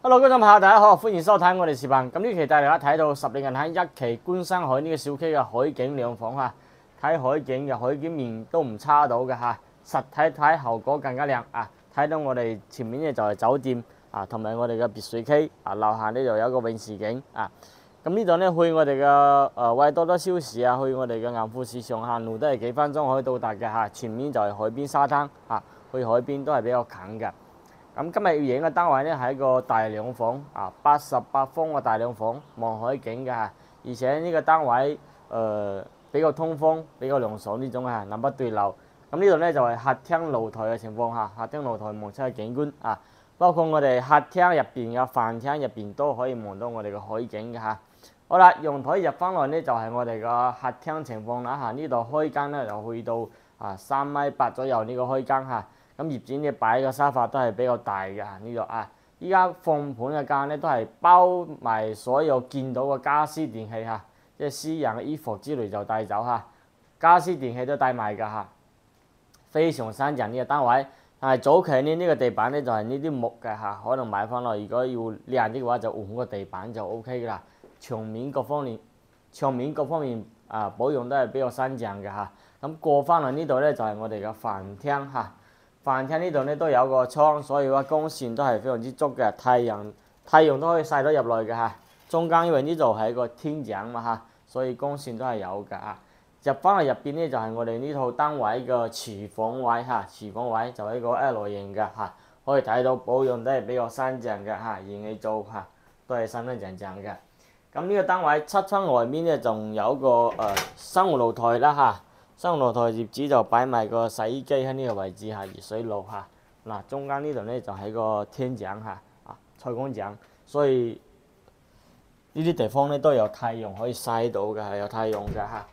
Hello， 觀眾朋友，大家好，歡迎收睇我哋視頻。咁呢期帶大家睇到10年銀喺一期觀山海呢個小區嘅海景兩房嚇，睇海景嘅海景面都唔差到嘅嚇，實體睇效果更加靚啊！睇到我哋前面呢就係酒店啊，同埋我哋嘅別墅區啊，樓下呢就有一個泳池景啊。咁呢度呢去我哋嘅惠多多超市啊，去我哋嘅銀富市場行路都係幾分鐘可以到達嘅嚇，前面就係海邊沙灘啊，去海邊都係比較近嘅。咁今日要影嘅單位咧係一個大兩房啊，88方嘅大兩房，望海景嘅嚇，而且呢個單位比較通風，比較涼爽呢種啊，南北對流。咁呢度咧就係客廳露台嘅情況下，客廳露台望出嘅景觀啊，包括我哋客廳入邊嘅飯廳入邊都可以望到我哋嘅海景嘅嚇。好啦，陽台入翻來咧就係我哋嘅客廳情況啦嚇，呢度開間咧就去到3.8米左右呢個開間嚇。咁業主呢擺個沙發都係比較大嘅呢度啊！依家放盤嘅間咧都係包埋所有見到嘅家私電器嚇，即係私人嘅衣服之類就帶走嚇，家私電器都帶埋㗎嚇，非常新淨呢個單位。但係早期呢個地板咧就係呢啲木嘅嚇，可能買翻落如果要靚啲嘅話就換個地板就 O K 㗎啦。牆面各方面保養都係比較新淨嘅嚇。咁過翻嚟呢度咧就係我哋嘅飯廳嚇。飯廳呢度咧都有個窗，所以話光線都係非常之足嘅，太陽都可以曬到入嚟嘅嚇。中間因為呢度係一個天井嘛嚇，所以光線都係有嘅嚇。入翻嚟入邊咧就係我哋呢套單位嘅廚房位嚇，廚房位就係一個 L 型嘅嚇，可以睇到保養都係比較新淨嘅嚇，燃氣灶嚇都係新新淨淨嘅。咁呢個單位側窗外面咧仲有個生活露台啦嚇。生活露台業主就擺埋個洗衣機喺呢個位置嚇，熱水爐嚇。嗱，中間呢度咧就係個天井嚇，採光井，所以呢啲地方咧都有太陽可以曬到嘅，係有太陽嘅嚇。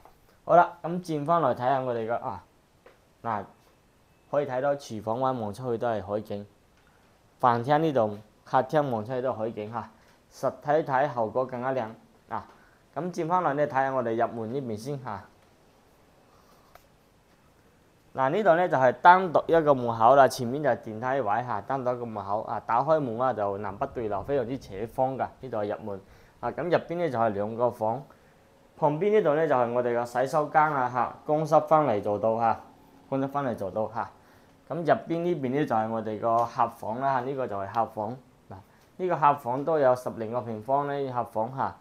好啦，咁轉翻嚟睇下我哋嘅嗱，可以睇到廚房位望出去都係海景，飯廳呢度客廳望出去都係海景嚇，實體睇效果更加靚啊！咁轉翻嚟咧睇下我哋入門呢邊先嚇。嗱，呢度咧就係單獨一個門口啦，前面就係電梯位嚇，單獨一個門口啊，打開門啦就南北對流，非常之斜方㗎。呢度係入門啊，咁入邊咧就係兩個房，旁邊呢度咧就係我哋嘅洗手間啊嚇，乾濕翻嚟做到嚇，乾濕翻嚟做到嚇。咁入邊呢邊咧就係我哋個客房啦嚇，呢個就係客房嗱，呢個客房都有10零個平方咧，客房嚇。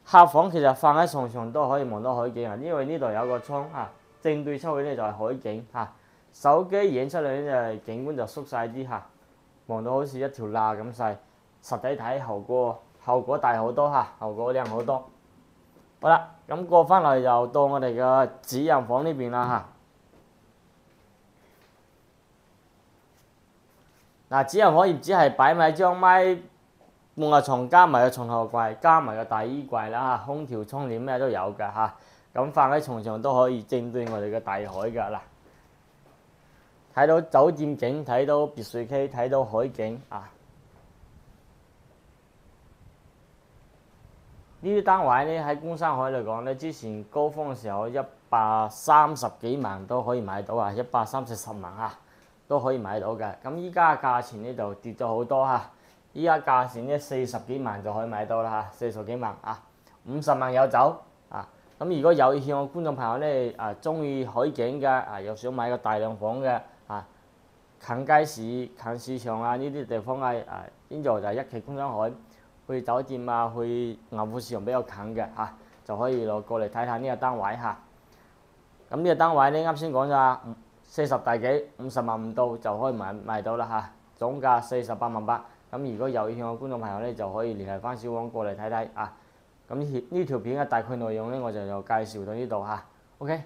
客房其實放喺床上都可以望到海景啊，因為呢度有個窗嚇。正對出去咧就係海景嚇，手機影出嚟咧就係景觀就縮細啲嚇，望到好似一條罅咁細，實體睇效果大好多嚇，效果靚好多。好啦，咁過翻嚟就到我哋嘅主人房呢邊啦嚇。嗱，主人房業主係擺埋張米半個床，加埋個床頭櫃，加埋個大衣櫃啦嚇，空調窗簾咩都有㗎嚇。咁放喺床上都可以正對我哋嘅大海㗎嗱，睇到酒店景，睇到別墅區，睇到海景啊！呢啲單位咧喺觀山海嚟講咧，之前高峰嘅時候130幾萬都可以買到啊，130萬啊都可以買到嘅。咁依家嘅價錢咧就跌咗好多嚇，依家價錢咧40幾萬就可以買到啦嚇，40幾萬啊，50萬有走啊！咁如果有意向嘅觀眾朋友咧，中意海景嘅，又想買個大兩房嘅，近街市、近市場呢啲地方呢度就係一期觀山海，去酒店去銀富市場比較近嘅就可以過嚟睇下呢個單位嚇。咁呢個單位咧啱先講咗40大幾50萬唔到就可以買到啦嚇，總價48.8萬。咁如果有意向嘅觀眾朋友咧，就可以聯繫翻小王過嚟睇睇啊。咁呢條片嘅大概內容咧，我就介紹到呢度嚇。OK。